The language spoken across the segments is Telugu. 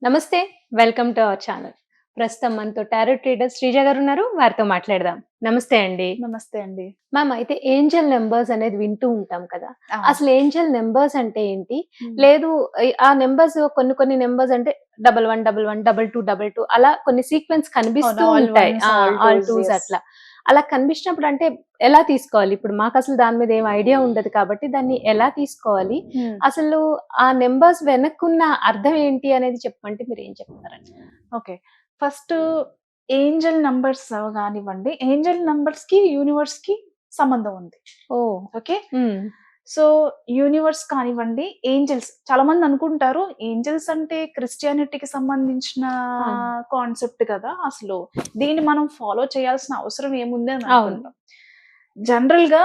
నమస్తే. Welcome to our channel. ప్రస్తుతం మనతో టారో ట్రీడర్ శ్రీజ గారున్నారు. వారితో మాట్లాడదాం. నమస్తే అండి. నమస్తే అండి. మ్యామ్ అయితే ఏంజెల్ నంబర్స్ అనేది వింటూ ఉంటాం కదా! అవును. అసలు ఏంజెల్ నంబర్స్ అంటే ఏంటి? హ్మ్. లేదు ఆ నంబర్స్ కొన్ని నంబర్స్ అంటే 11, 11, 22, 22 అలా కొన్ని సీక్వెన్స్ కనిపిస్తూ అవును. ఆల్ ఉంటాయి. వన్స్, ఆ! All all twos. Twos yes. అట్లా. అలా కనిపించినప్పుడు అంటే ఎలా తీసుకోవాలి? ఇప్పుడు మాకసలు దాని మీద ఏం ఐడియా ఉండదు కాబట్టి దాన్ని ఎలా తీసుకోవాలి? హ్మ్. అసలు ఆ నంబర్స్ వెనక్కున్న అర్థం ఏంటి అనేది చెప్పమంటే మీరేం చెప్తారండి? ఓకే. ఫస్ట్ ఏంజెల్ నంబర్స్ గానివ్వండి, ఏంజెల్ నంబర్స్‌కి, యూనివర్స్‌కి సంబంధం ఉంది. ఓహ్! ఓకే. హ్మ్. సో, యూనివర్స్ కానివ్వండి, ఏంజెల్స్ చాలా మంది అనుకుంటారు ఏంజెల్స్ అంటే క్రిస్టియానిటీకి సంబంధించిన ఆ! కాన్సెప్ట్ కదా! అసలు దీన్ని మనం ఫాలో చేయాల్సిన అవసరం ఏముంది అని అవును. అనుకుంటాం. జనరల్‌గా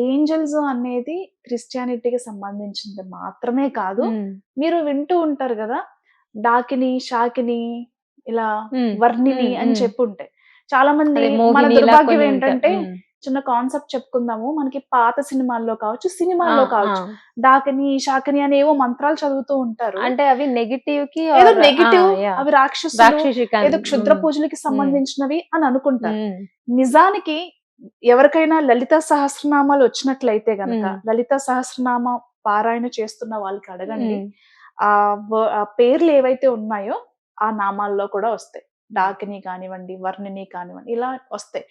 ఏంజెల్స్ అనేది క్రిస్టియానిటీకి సంబంధించింది మాత్రమే కాదు. హ్మ్. మీరు వింటూ ఉంటారు గదా! డాకిని, షాకిని, ఇలా హ్మ్. వర్ణిని హ్మ్. అని హ్మ్. చెప్పుంటాయి. చాలా మంది అదే మన 'మోహిని' ఇలా దుర్భాగ్యం కొన్ని ఉంటాయి. ఏంటంటే హ్మ్. చిన్న కాన్సెప్ట్ చెప్పుకుందాము. మనకి పాత సినిమాల్లో కావచ్చు, ఆ! సినిమాల్లో ఆ! కావచ్చు. డాకిని, షాకిని అనేవో మంత్రాలు చదువుతూ ఉంటారు. అంటే అవి నెగెటివ్‌కి ఏదో ఆర్ ఆ! Negative, yeah! అవి రాక్షసులు, రాక్షసి ఏదో క్షుద్ర హ్మ్. పూజలకి హ్మ్. సంబంధించినవి అని అనుకుంటారు. హ్మ్. నిజానికి ఎవరికైనా లలిత సహస్రనామాలు వచ్చినట్లయితే గనక, హ్మ్. లలిత సహస్రనామ పారాయణ చేస్తున్న వాళ్ళకి అడగండి. హ్మ్. ఆ పేర్లు ఏవైతే ఉన్నాయో, ఆ నామాల్లో కూడా వస్తాయి. డాకిని కానివ్వండి, వర్ణిని కానివ్వండి, ఇలా వస్తాయి.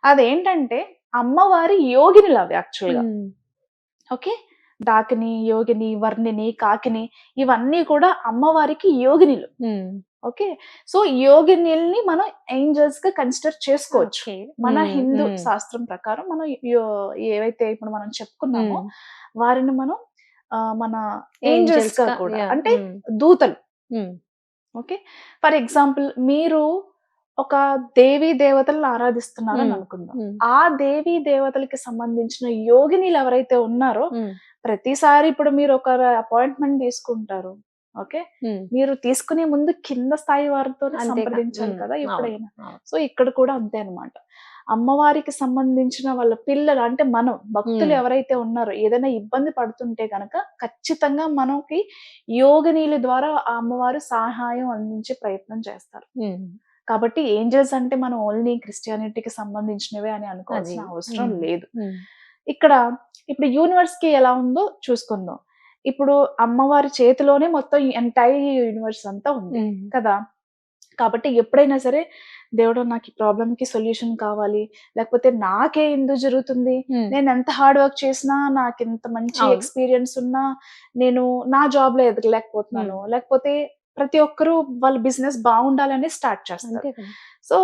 అదేంటంటే అమ్మవారి యోగినులవి యాక్చువల్‌గా. హ్మ్. ఓకే. డాకిని, యోగిని, వర్ణిని, కాకిని ఇవన్నీ కూడా అమ్మవారికి యోగినులు. హ్మ్. ఓకే. సో, యోగినుల్ని మనం ఏంజెల్స్‌గా కన్సిడర్ చేసుకోవచ్చు. ఓకే. మన హ్మ్. హిందూ హ్మ్. శాస్త్రం ప్రకారం మనం యో ఏవైతే ఇప్పుడు మనం చెప్పుకున్నామో, హ్మ్. వారిని మనం మన ఏంజెల్స్‌గా ఏంజెల్స్‌గా కూడా యాహ్! అంటే హ్మ్. దూతలు. హ్మ్. ఓకే. ఫర్ ఎగ్జాంపుల్ మీరు ఒక దేవీ దేవతలను ఆరాధిస్తున్నారని హ్మ్. అనుకుందాం. హ్మ్. ఆ దేవీ దేవతలకి సంబంధించిన యోగినీలు ఎవరైతే ఉన్నారో, హ్మ్. ప్రతిసారి ఇప్పుడు మీరు ఒక అపాయింట్‌మెంట్ తీసుకుంటారు. ఓకే. హ్మ్. మీరు తీసుకునే ముందు కింద స్థాయి వారితోనే అంతేగా. సంప్రదించాలి హ్మ్. కదా! అవును. ఎప్పుడైనా. అవును. సో, ఇక్కడ కూడా అంతే అన్నమాట. అమ్మవారికి సంబంధించిన వాళ్ళ పిల్లలు అంటే మనం భక్తులు హ్మ్. ఎవరైతే ఉన్నారో ఏదైనా ఇబ్బంది పడుతుంటే గనక ఖచ్చితంగా మనకి యోగినీల ద్వారా ఆ అమ్మవారు సహాయం అందించే ప్రయత్నం చేస్తారు. హ్మ్. కాబట్టి ఏంజెల్స్ అంటే మనం ఓన్లీ క్రిస్టియానిటీకి సంబంధించినవే అని అది. అనుకోవాల్సిన అవసరం హ్మ్. లేదు. హ్మ్. ఇక్కడ ఇప్పుడు యూనివర్స్‌కి ఎలా ఉందో చూసుకుందాం. ఇప్పుడు అమ్మవారి చేతిలోనే మొత్తం ఎంటైర్ యూనివర్స్ అంతా ఉంది హ్మ్. కదా! కాబట్టి ఎప్పుడైనా సరే దేవుడా నాకు ఈ ప్రాబ్లమ్‌కి సొల్యూషన్ కావాలి. లేకపోతే నాకే ఎందుకు జరుగుతుంది? హ్మ్. నేనెంత హార్డ్ వర్క్ చేసినా, నాకింత మంచి అవును. ఎక్స్‌పీరియన్స్ ఉన్నా, నేను నా జాబ్‌లో హ్మ్. ఎదగలేకపోతున్నాను. లేకపోతే ప్రతి ఒక్కరు వాళ్ళ బిజినెస్ బావుండాలనే స్టార్ట్ చేస్తారు. అంతే కదా! సో,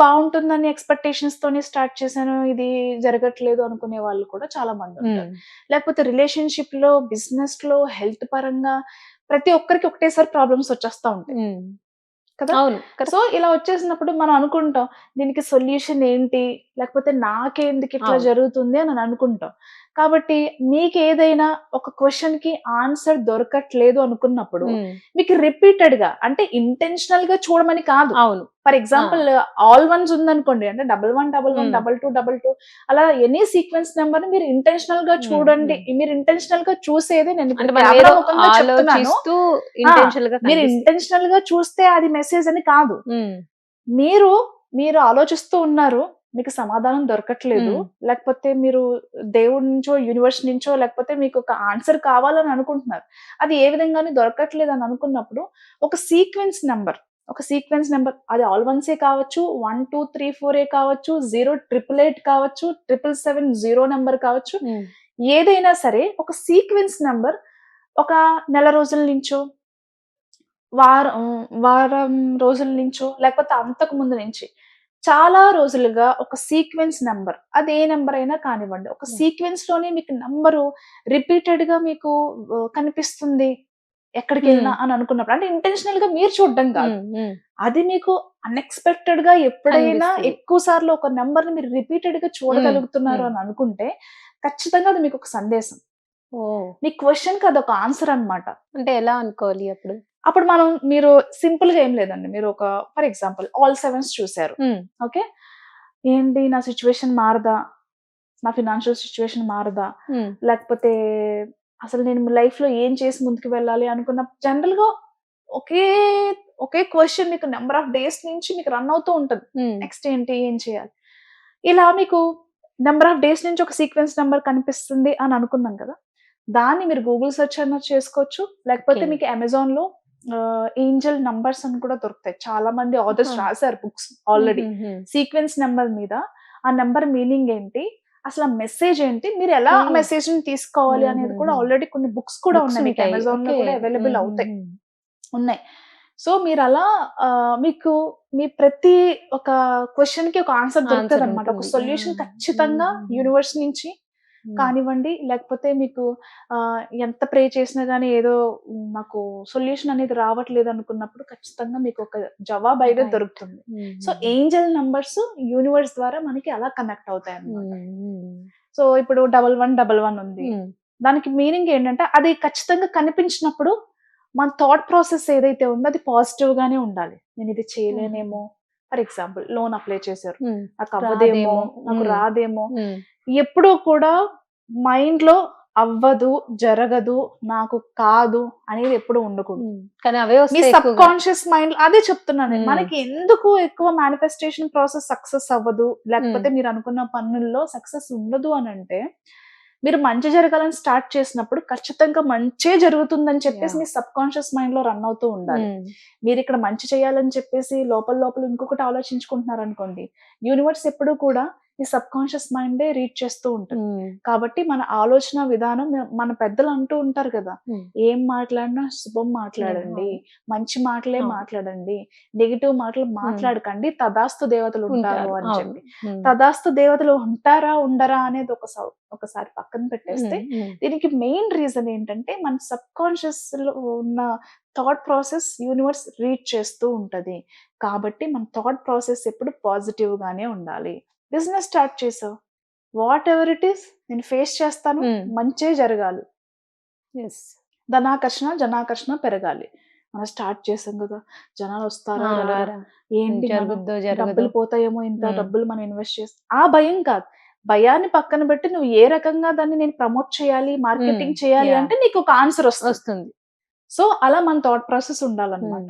బావుంటుందని ఎక్స్‌పెక్టేషన్స్‌తోనే స్టార్ట్ చేశాను. ఇది జరగట్లేదు అనుకునే వాళ్ళు కూడా చాలా హ్మ్. మందుంటారు. లేకపోతే రిలేషన్‌షిప్‌లో, బిజినెస్‌లో, హెల్త్ పరంగా ప్రతి ఒక్కరికి ఒకటేసారి ప్రాబ్లమ్స్ వచ్చేస్తా ఉంటాయి. హ్మ్. కదా! అవును. So, correct. ఇలా వచ్చేసినప్పుడు మనం అనుకుంటాం. దీనికి సొల్యూషన్ ఏంటి? లేకపోతే నాకెందుకిట్లా అవును. జరుగుతుంది అని అనుకుంటాం. కాబట్టి మీకేదైనా ఒక క్వెషన్‌కి ఆన్సర్ దొరకట్లేదు అనుకున్నప్పుడు, హ్మ్. మీకు రిపీటెడ్‌గా అంటే ఇంటెన్షనల్‌గా చూడమని కాదు. అవును. ఫర్ ఆ! ఎగ్జాంపుల్ ఆల్ వన్స్ ఉందనుకోండి. అంటే 11, 11, హ్మ్. 22, 22 అలా ఎనీ సీక్వెన్స్ నంబర్‌ని మీరు ఇంటెన్షనల్‌గా హ్మ్. చూడండి. హ్మ్. మీరు ఇంటెన్షనల్‌గా చూసేదే నేనిప్పుడు అంటే మనం కెమెరా ఏదో ముఖంగా చెప్తున్నాను. ఆలోచిస్తూ ఆ! ఇంటెన్షనల్‌గా మీరు కనిపిస్తాయి. ఇంటెన్షనల్‌గా చూస్తే అది మెసేజ్ అని కాదు. హ్మ్. మీరు, మీరు ఆలోచిస్తూ ఉన్నారు. మీకు సమాధానం దొరకట్లేదు. హ్మ్. లేకపోతే మీరు దేవుడి నుంచో, యూనివర్స్ నుంచో లేకపోతే మీకొక ఆన్సర్ కావాలని అనుకుంటున్నారు. అది ఏ విధంగాను దొరకట్లేదని అనుకున్నప్పుడు ఒక సీక్వెన్స్ నంబర్ అది ఆల్ వన్సే కావచ్చు, 1, 2, 3, 4 కావచ్చు, 0, 888 కావచ్చు, 777 జీరో నంబర్ కావచ్చు. హ్మ్. ఏదైనా సరే ఒక సీక్వెన్స్ నంబర్ ఒక నెల రోజుల నుంచో వారం వారం రోజుల నుంచో, లేకపోతే అంతకు ముందు నుంచి, చాలా రోజులుగా ఒక సీక్వెన్స్ నంబర్ అది ఏ నంబర్ అయినా కానివ్వండి. ఒక యాహ్! సీక్వెన్స్‌లోనే మీకు నంబరు రిపీటెడ్‌గా మీకు కనిపిస్తుంది. హ్మ్. ఎక్కడికెళ్ళినా అని అనుకున్నప్పుడు. అంటే ఇంటెన్షనల్‌గా మీరు చూడడం గాదు. హ్మ్. హ్మ్. అది మీకు అన్‌ఎక్స్‌పెక్టెడ్‌గా ఎప్పుడైనా కనిపిస్తది. ఎక్కువ సార్లు ఒక నంబర్‌ని మీరు రిపీటెడ్‌గా హ్మ్. చూడగలుగుతున్నారు హ్మ్. అని అనుకుంటే, ఖచ్చితంగా అది మీకొక సందేశం. ఓహ్! మీ క్వెషన్‌కి అదొక ఆన్సర్ అన్నమాట. అంటే ఎలా అనుకోవాలి అప్పుడు? అప్పుడు మీరు సింపుల్‌గా ఏం లేదండి. మీరు ఒక ఫర్ ఎగ్జాంపుల్ ఆల్ సెవెన్స్ చూసారు. హ్మ్. ఓకే. ఏంటి నా సిట్యుయేషన్ మారదా? నా ఫినాన్షియల్ సిట్యుయేషన్ మారదా? హ్మ్. లేకపోతే అసలు నేను లైఫ్‌లో ఏం చేసి ముందుకు వెళ్ళాలి అనుకున్న జనరల్‌గా ఒకే ఒకే క్వశ్చన్ మీకు నెంబర్ ఆఫ్ డేస్ నుంచి మీకు రన్ అవుతూ ఉంటది. నెక్స్ట్ ఏంటి? ఏం చేయాలి? ఇలా మీకు నెంబర్ ఆఫ్ డేస్ నుంచి ఒక సీక్వెన్స్ నెంబర్ కనిపిస్తుంది అని అనుకున్నాం కదా! దాన్ని మీరు గూగుల్ సెర్చ్ అన్నా చేసుకోవచ్చు. లేకపోతే ఓకే. మీకు అమెజాన్‌లో ఏంజెల్ నంబర్స్ అని కూడా దొరుకుతాయి. చాలా మంది ఆథర్స్ ఆహా! రాసారు బుక్స్ ఆల్రెడీ. సీక్వెన్స్ నెంబర్ మీద ఆ నెంబర్ మీనింగ్ ఏంటి? అసలు ఆ మెసేజ్ ఏంటి? మీరు ఎలా ఆ ఓకే. మెసేజ్‌ని తీసుకోవాలి అనేది కూడా ఆల్రెడీ కొన్ని బుక్స్ కూడా బుక్స్ ఉన్నాయి. మీకు ఉంటాయి. అమెజాన్‌లో ఓకే. కూడా అవైలబుల్ అవుతాయి. ఉన్నాయి. సో, మీరలా మీకు మీ ప్రతి ఒక క్వెషన్‌కి ఒక ఆన్సర్ ఆన్సర్ దొరుకుతదనమాట. ఒక ఉంటుంది. సొల్యూషన్ ఖచ్చితంగా యూనివర్స్ నుంచి కానివ్వండి, లేకపోతే మీకు ఎంత ప్రే చేసినా గాని ఏదో మాకు సొల్యూషన్ అనేది రావట్లేదు అనుకున్నప్పుడు ఖచ్చితంగా మీకు ఒక జవాబు అయితే రైట్. దొరుకుతుంది. సో, ఏంజెల్ నంబర్స్ యూనివర్స్ ద్వారా మనకి అలా కనెక్ట్ అవుతాయన్నమాట. సో, ఇప్పుడు 1111 ఉంది. దానికి మీనింగ్ ఏంటంటే అది ఖచ్చితంగా కనిపించినప్పుడు మన థాట్ ప్రాసెస్ ఏదైతే ఉందో అది పాజిటివ్ గానే ఉండాలి. నేను ఇది చేయలేనేమో, ఫర్ ఎగ్జాంపుల్ లోన్ అప్లై చేశారు. నాకు అవ్వదేమో, రాదేమో. నాకు రాదేమో. ఎప్పుడూ కూడా మైండ్‌లో అవ్వదు, జరగదు, నాకు కాదు అనేది ఎప్పుడు ఉండకూడదు. కానీ అవే మీ వస్తాయి సబ్ ఎక్కువగా. కాన్షియస్ మైండ్ అదే చెప్తున్నాను నేను. హ్మ్. మనకి ఎందుకు ఎక్కువ మేనిఫెస్టేషన్ ప్రాసెస్ సక్సెస్ అవ్వదు, లేకపోతే మీరు అనుకున్న పనుల్లో సక్సెస్ ఉండదు అనంటే, మీరు మంచి జరగాలని స్టార్ట్ చేసినప్పుడు ఖచ్చితంగా మంచే జరుగుతుందని చెప్పేసి యాహ్! మీ సబ్ కాన్షియస్ మైండ్‌లో రన్ అవుతూ ఉండాలి. మీరిక్కడ మంచి చేయాలని చెప్పేసి లోపల లోపల ఇంకొకటి ఆలోచించుకుంటున్నారనుకోండి, యూనివర్స్ ఎప్పుడూ కూడా ఈ సబ్ కాన్షియస్ మైండే రీడ్ చేస్తూ ఉంటది. కాబట్టి మన ఆలోచన విధానం మన పెద్దలు అంటూ ఉంటారు కదా! ఏం మాట్లాడినా శుభం మాట్లాడండి. మంచి మాటలే అవును. మాట్లాడండి. నెగెటివ్ మాటలు మాట్లాడకండి. తదాస్తు దేవతలు ఉంటారు ఉంటారు. అని అవును. చెప్పి. తదాస్తు దేవతలు ఉంటారా? ఉండరా? అనేది ఒకసారి పక్కన పెట్టేస్తే దీనికి మెయిన్ రీజన్ ఏంటంటే మన సబ్ కాన్షియస్‌లో ఉన్న థాట్ ప్రాసెస్ యూనివర్స్ రీడ్ చేస్తూ ఉంటది. కాబట్టి మన థాట్ ప్రాసెస్ ఎప్పుడు పాజిటివ్ గానే ఉండాలి. బిజినెస్ స్టార్ట్ చేసావు. వాట్ ఎవర్ ఇట్ ఈస్ నేను ఫేస్ చేస్తాను. మంచే జరగాలి. యెస్. ధనాకర్షణ, జనాకర్షణ పెరగాలి. మనం స్టార్ట్ చేసాం గదా! జనాలొస్తారా? రారా? రారా? ఏంటి జరుగుద్దో డబ్బులు జరగదో. పోతాయేమో ఇంత డబ్బులు మనం ఇన్వెస్ట్ చేస్తే ఆ భయం కాదు. భయాన్ని పక్కన పెట్టి నువ్వు ఏ రకంగా దాన్ని నేను ప్రమోట్ చేయాలి, మార్కెటింగ్ చేయాలి యాహ్! అంటే నీకొక ఆన్సర్ వస్తది. వస్తుంది. సో, అలా మన థాట్ ప్రాసెస్ ఉండాలన్నమాట.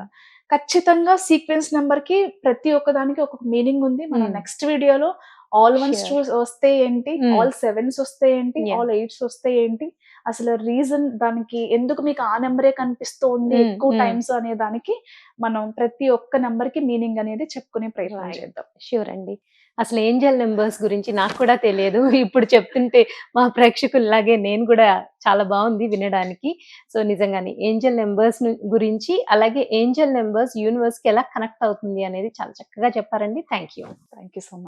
ఖచ్చితంగా సీక్వెన్స్ నంబర్‌కి ప్రతి ఒక్క దానికి ఒక్కొక్క మీనింగ్ ఉంది. మనం నెక్స్ట్ వీడియోలో ఆల్ వన్స్ ష్యూర్. వస్తే ఏంటి? ఆల్ సెవెన్స్ వస్తే ఏంటి? యాహ్! ఆల్ ఎయిట్స్ వస్తే ఏంటి? అసలు రీజన్ దానికి ఎందుకు మీకు ఆ నంబరే కనిపిస్తోంది ఎక్కువ టైమ్స్ అనే దానికి మనం ప్రతి ఒక్క నంబర్‌కి మీనింగ్ అనేది చెప్పుకునే ప్రయత్నం రైట్. చేద్దాం. ష్యూర్ అండి. అసలు ఏంజెల్ నంబర్స్ గురించి నాకు కూడా తెలియదు. ఇప్పుడు చెప్తుంటే మా ప్రేక్షకుల్లాగే నేను కూడా చాలా బావుంది వినడానికి. సో, నిజంగానే ఏంజెల్ నంబర్స్ గురించి, అలాగే ఏంజెల్ నంబర్స్ యూనివర్స్‌కి ఎలా కనెక్ట్ అవుతుంది అనేది చాలా చక్కగా చెప్పారండి. Thank you. Thank you so much.